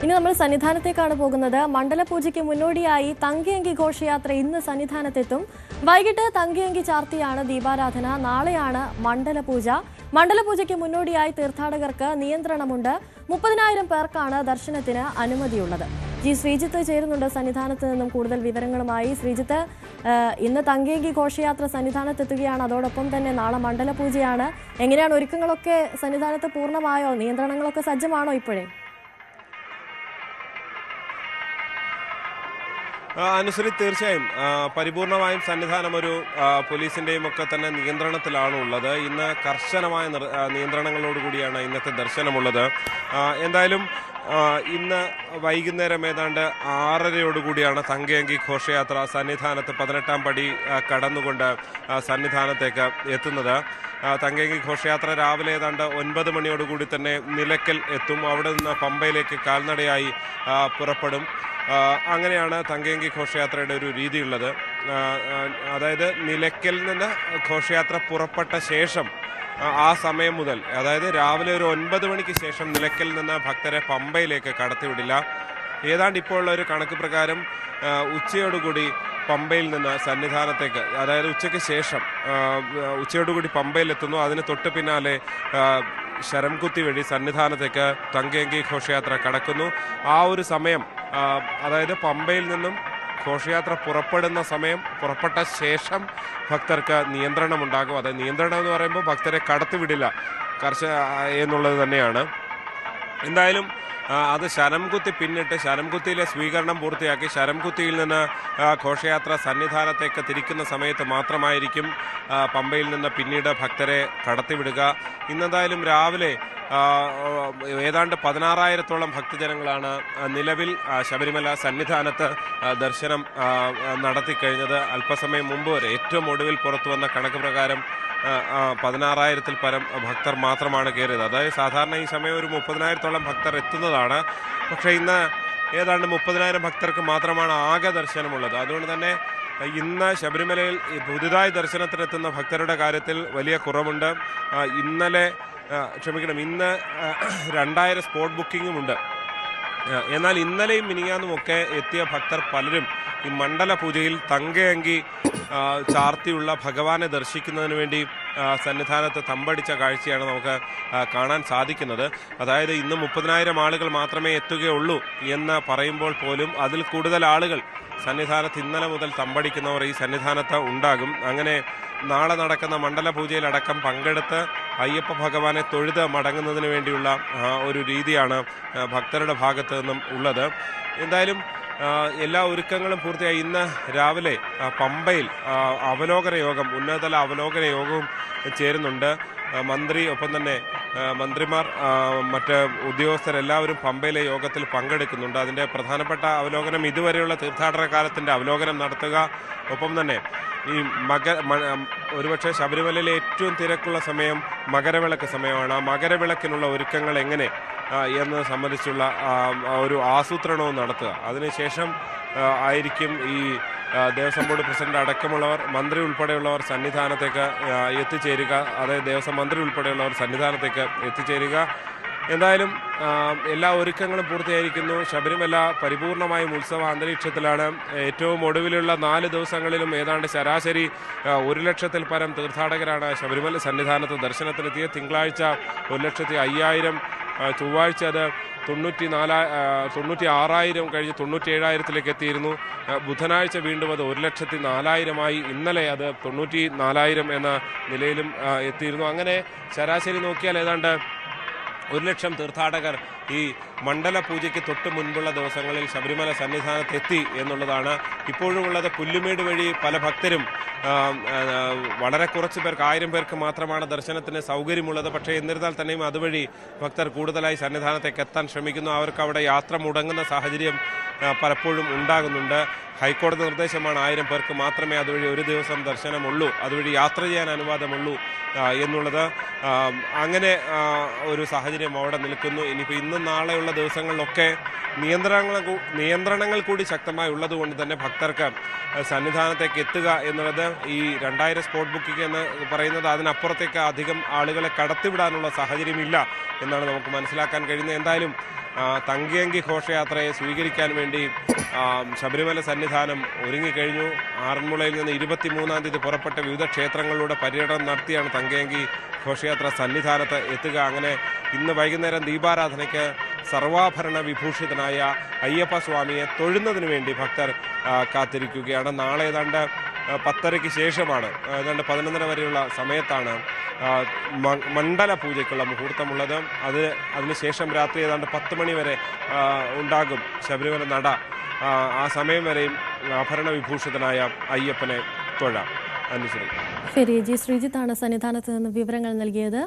ഇനി നമ്മൾ സന്നിധാനത്തേക്കാണ് പോകുന്നത്. മണ്ഡലപൂജയ്ക്ക് മുന്നോടിയായി തങ്കയങ്കി ഘോഷയാത്ര ഇന്ന് സന്നിധാനത്തെത്തും. വൈകിട്ട് തങ്കയങ്കി ചാർത്തിയാണ് ദീപാരാധന. നാളെയാണ് മണ്ഡലപൂജ. മണ്ഡലപൂജയ്ക്ക് മുന്നോടിയായി തീർത്ഥാടകർക്ക് നിയന്ത്രണമുണ്ട്. 30,000 പേർക്കാണ് ദർശനത്തിന് അനുമതിയുള്ളത്. ജി ശ്രീജിത്ത് ചേരുന്നുണ്ട് സന്നിധാനത്ത് നിന്നും കൂടുതൽ വിവരങ്ങളുമായി. ശ്രീജിത്ത്, ഇന്ന് തങ്കയങ്കി ഘോഷയാത്ര സന്നിധാനത്തെത്തുകയാണ്. അതോടൊപ്പം തന്നെ നാളെ മണ്ഡലപൂജയാണ്. എങ്ങനെയാണ് ഒരുക്കങ്ങളൊക്കെ സന്നിധാനത്ത് പൂർണ്ണമായോ? നിയന്ത്രണങ്ങളൊക്കെ സജ്ജമാണോ ഇപ്പോഴേ? അനുസരി തീർച്ചയായും പരിപൂർണമായും സന്നിധാനം ഒരു പോലീസിന്റെയും ഒക്കെ തന്നെ നിയന്ത്രണത്തിലാണ് ഉള്ളത്. ഇന്ന് കർശനമായ നിയന്ത്രണങ്ങളോടുകൂടിയാണ് ഇന്നത്തെ ദർശനമുള്ളത്. എന്തായാലും ഇന്ന് വൈകുന്നേരം ഏതാണ്ട് 6:30 തങ്കയങ്കി ഘോഷയാത്ര സന്നിധാനത്ത് 18-ാം പടി കടന്നുകൊണ്ട് സന്നിധാനത്തേക്ക് എത്തുന്നത്. തങ്കയങ്കി ഘോഷയാത്ര രാവിലെ ഏതാണ്ട് 9 മണിയോടുകൂടി തന്നെ നിലയ്ക്കൽ എത്തും. അവിടെ നിന്ന് പമ്പയിലേക്ക് കാൽനടയായി പുറപ്പെടും. അങ്ങനെയാണ് തങ്കയങ്കി ഘോഷയാത്രയുടെ ഒരു രീതിയുള്ളത്. അതായത് നിലയ്ക്കൽ നിന്ന് ഘോഷയാത്ര പുറപ്പെട്ട ശേഷം ആ സമയം മുതൽ, അതായത് രാവിലെ ഒരു 9 മണിക്ക് ശേഷം നിലയ്ക്കൽ നിന്ന് ഭക്തരെ പമ്പയിലേക്ക് കടത്തിവിടില്ല. ഏതാണ്ട് ഇപ്പോൾ ഉള്ള ഒരു കണക്ക് പ്രകാരം ഉച്ചയോടുകൂടി പമ്പയിൽ നിന്ന് സന്നിധാനത്തേക്ക്, അതായത് ഉച്ചയ്ക്ക് ശേഷം ഉച്ചയോടുകൂടി പമ്പയിലെത്തുന്നു. അതിന് തൊട്ട് പിന്നാലെ ശരംകുത്തി വഴി സന്നിധാനത്തേക്ക് തങ്കയങ്കി ഘോഷയാത്ര കടക്കുന്നു. ആ ഒരു സമയം, അതായത് പമ്പയിൽ നിന്നും ഘോഷയാത്ര പുറപ്പെടുന്ന സമയം, പുറപ്പെട്ട ശേഷം ഭക്തർക്ക് നിയന്ത്രണമുണ്ടാകും. അതായത് നിയന്ത്രണം എന്ന് പറയുമ്പോൾ ഭക്തരെ കടത്തിവിടില്ല എന്നുള്ളത് തന്നെയാണ്. എന്തായാലും അത് ശരംകുത്തി പിന്നിട്ട് ശരംകുത്തിയിലെ സ്വീകരണം പൂർത്തിയാക്കി ശരംകുത്തിയിൽ നിന്ന് ഘോഷയാത്ര സന്നിധാനത്തേക്ക് തിരിക്കുന്ന സമയത്ത് മാത്രമായിരിക്കും പമ്പയിൽ നിന്ന് പിന്നീട് ഭക്തരെ കടത്തിവിടുക. ഇന്നെന്തായാലും രാവിലെ ഏതാണ്ട് 16,000-ഓളം ഭക്തജനങ്ങളാണ് നിലവിൽ ശബരിമല സന്നിധാനത്ത് ദർശനം നടത്തിക്കഴിഞ്ഞത്. അല്പസമയം മുമ്പ് വരെ ഏറ്റവും ഒടുവിൽ പുറത്തു വന്ന കണക്ക് പ്രകാരം 16,000-ൽ പരം ഭക്തർ മാത്രമാണ് കയറിയത്. അതായത് സാധാരണ ഈ സമയം ഒരു 30,000-ഓളം ഭക്തർ എത്തുന്നതാണ്. പക്ഷേ ഇന്ന് ഏതാണ്ട് 30,000 ഭക്തർക്ക് മാത്രമാണ് ആകെ ദർശനമുള്ളത്. അതുകൊണ്ട് തന്നെ ഇന്ന് ശബരിമലയിൽ പുതുതായി ദർശനത്തിനെത്തുന്ന ഭക്തരുടെ കാര്യത്തിൽ വലിയ കുറവുണ്ട്. ഇന്ന് 2000 സ്പോട്ട് ബുക്കിങ്ങുമുണ്ട്. എന്നാൽ ഇന്നലെയും മിനിങ്ങാന്നുമൊക്കെ എത്തിയ ഭക്തർ പലരും ഈ മണ്ഡല പൂജയിൽ തങ്കയങ്കി ചാർത്തിയുള്ള ഭഗവാനെ ദർശിക്കുന്നതിന് വേണ്ടി സന്നിധാനത്ത് തമ്പടിച്ച കാഴ്ചയാണ് നമുക്ക് കാണാൻ സാധിക്കുന്നത്. അതായത് ഇന്ന് 30,000 ആളുകൾ മാത്രമേ എത്തുകയുള്ളൂ എന്ന് പറയുമ്പോൾ പോലും അതിൽ കൂടുതൽ ആളുകൾ സന്നിധാനത്ത് ഇന്നലെ മുതൽ തമ്പടിക്കുന്നവർ ഈ സന്നിധാനത്ത് ഉണ്ടാകും. അങ്ങനെ നാളെ നടക്കുന്ന മണ്ഡല പൂജയിലടക്കം പങ്കെടുത്ത് അയ്യപ്പ ഭഗവാനെ തൊഴുത് മടങ്ങുന്നതിന് വേണ്ടിയുള്ള ഒരു രീതിയാണ് ഭക്തരുടെ ഭാഗത്തു നിന്നും ഉള്ളത്. എന്തായാലും എല്ലാ ഒരുക്കങ്ങളും പൂർത്തിയായി. ഇന്ന് രാവിലെ പമ്പയിൽ അവലോകന യോഗം, ഉന്നതതല അവലോകന യോഗവും ചേരുന്നുണ്ട്. മന്ത്രി, ഒപ്പം തന്നെ മന്ത്രിമാർ, മറ്റ് ഉദ്യോഗസ്ഥരെല്ലാവരും പമ്പയിലെ യോഗത്തിൽ പങ്കെടുക്കുന്നുണ്ട്. അതിൻ്റെ പ്രധാനപ്പെട്ട അവലോകനം ഇതുവരെയുള്ള തീർത്ഥാടന കാലത്തിൻ്റെ അവലോകനം നടത്തുക. ഒപ്പം തന്നെ ഈ ഒരുപക്ഷെ ശബരിമലയിലെ ഏറ്റവും തിരക്കുള്ള സമയം മകരവിളക്ക് സമയമാണ്. ആ മകരവിളക്കിനുള്ള ഒരുക്കങ്ങൾ എങ്ങനെ എന്നത് സംബന്ധിച്ചുള്ള ഒരു ആസൂത്രണവും നടത്തുക. അതിനുശേഷം ആയിരിക്കും ഈ ദേവസ്വം ബോർഡ് പ്രസിഡന്റ് അടക്കമുള്ളവർ, മന്ത്രി ഉൾപ്പെടെയുള്ളവർ സന്നിധാനത്തേക്ക് എത്തിച്ചേരുക. അതായത് ദേവസ്വം മന്ത്രി ഉൾപ്പെടെയുള്ളവർ സന്നിധാനത്തേക്ക് എത്തിച്ചേരുക. എന്തായാലും എല്ലാ ഒരുക്കങ്ങളും പൂർത്തിയായിരിക്കുന്നു. ശബരിമല പരിപൂർണമായും ഉത്സവ അന്തരീക്ഷത്തിലാണ്. ഏറ്റവും ഒടുവിലുള്ള 4 ദിവസങ്ങളിലും ഏതാണ്ട് ശരാശരി 1,00,000-ൽ പരം തീർത്ഥാടകരാണ് ശബരിമല സന്നിധാനത്ത് ദർശനത്തിനെത്തിയത്. തിങ്കളാഴ്ച 1,05,000, ചൊവ്വാഴ്ച അത് 96,000 കഴിഞ്ഞ് 97,000-ലേക്ക് എത്തിയിരുന്നു. ബുധനാഴ്ച വീണ്ടും അത് 1,04,000-മായി. ഇന്നലെ അത് 94,000 എന്ന നിലയിലും എത്തിയിരുന്നു. അങ്ങനെ ശരാശരി നോക്കിയാൽ ഏതാണ്ട് 1,00,000 തീർത്ഥാടകർ ഈ മണ്ഡല പൂജയ്ക്ക് തൊട്ട് മുൻപുള്ള ദിവസങ്ങളിൽ ശബരിമല സന്നിധാനത്തെത്തി എന്നുള്ളതാണ്. ഇപ്പോഴുമുള്ളത് പുല്ലുമേട് വഴി പല ഭക്തരും, വളരെ കുറച്ച് പേർക്ക്, 1000 പേർക്ക് മാത്രമാണ് ദർശനത്തിന് സൗകര്യമുള്ളത്. പക്ഷേ എന്നിരുന്നാൽ തന്നെയും അതുവഴി ഭക്തർ കൂടുതലായി സന്നിധാനത്തേക്ക് എത്താൻ ശ്രമിക്കുന്നു. അവർക്ക് അവിടെ യാത്ര മുടങ്ങുന്ന സാഹചര്യം പലപ്പോഴും ഉണ്ടാകുന്നുണ്ട്. ഹൈക്കോടതി നിർദ്ദേശമാണ് 1000 പേർക്ക് മാത്രമേ അതുവഴി ഒരു ദിവസം ദർശനമുള്ളൂ, അതുവഴി യാത്ര ചെയ്യാൻ അനുവാദമുള്ളൂ എന്നുള്ളത്. അങ്ങനെ ഒരു സാഹചര്യം അവിടെ നിൽക്കുന്നു. ഇനിയിപ്പോൾ ഇന്നും നാളെയുള്ള ദിവസങ്ങളിലൊക്കെ നിയന്ത്രണങ്ങൾ കൂടി ശക്തമായി ഉള്ളതുകൊണ്ട് തന്നെ ഭക്തർക്ക് സന്നിധാനത്തേക്ക് എത്തുക എന്നുള്ളത്, ഈ 2000 സ്പോട്ട് ബുക്കിംഗ് എന്ന് പറയുന്നത് അതിനപ്പുറത്തേക്ക് അധികം ആളുകളെ കടത്തിവിടാനുള്ള സാഹചര്യമില്ല എന്നാണ് നമുക്ക് മനസ്സിലാക്കാൻ കഴിയുന്നത്. എന്തായാലും തങ്കയങ്കി ഘോഷയാത്രയെ സ്വീകരിക്കാൻ വേണ്ടി ശബരിമല സന്നിധാനം ഒരുങ്ങിക്കഴിഞ്ഞു. ആറന്മുളയിൽ നിന്ന് 23-ാം തീയതി പുറപ്പെട്ട വിവിധ ക്ഷേത്രങ്ങളിലൂടെ പര്യടനം നടത്തിയാണ് തങ്കയങ്കി ഘോഷയാത്ര സന്നിധാനത്ത് എത്തുക. അങ്ങനെ ഇന്ന് വൈകുന്നേരം ദീപാരാധനയ്ക്ക് സർവാഭരണ വിഭൂഷിതനായ അയ്യപ്പ സ്വാമിയെ തൊഴുന്നതിന് വേണ്ടി ഭക്തർ കാത്തിരിക്കുകയാണ്. നാളെ ഏതാണ്ട് 10:30-ക്ക് ശേഷമാണ്, ഏതാണ്ട് 11:30 വരെയുള്ള സമയത്താണ് മണ്ഡല പൂജയ്ക്കുള്ള മുഹൂർത്തമുള്ളത്. അതിനുശേഷം രാത്രി ഏതാണ്ട് 10 മണി വരെ ഉണ്ടാകും ശബരിമല നട. ആ സമയം വരെയും ആഭരണ വിഭൂഷിതനായ അയ്യപ്പനെ തൊഴാം. അനുസരിക്കും. ശരി, ജി ശ്രീജിത്താണ് സന്നിധാനത്ത് നിന്ന് വിവരങ്ങൾ നൽകിയത്.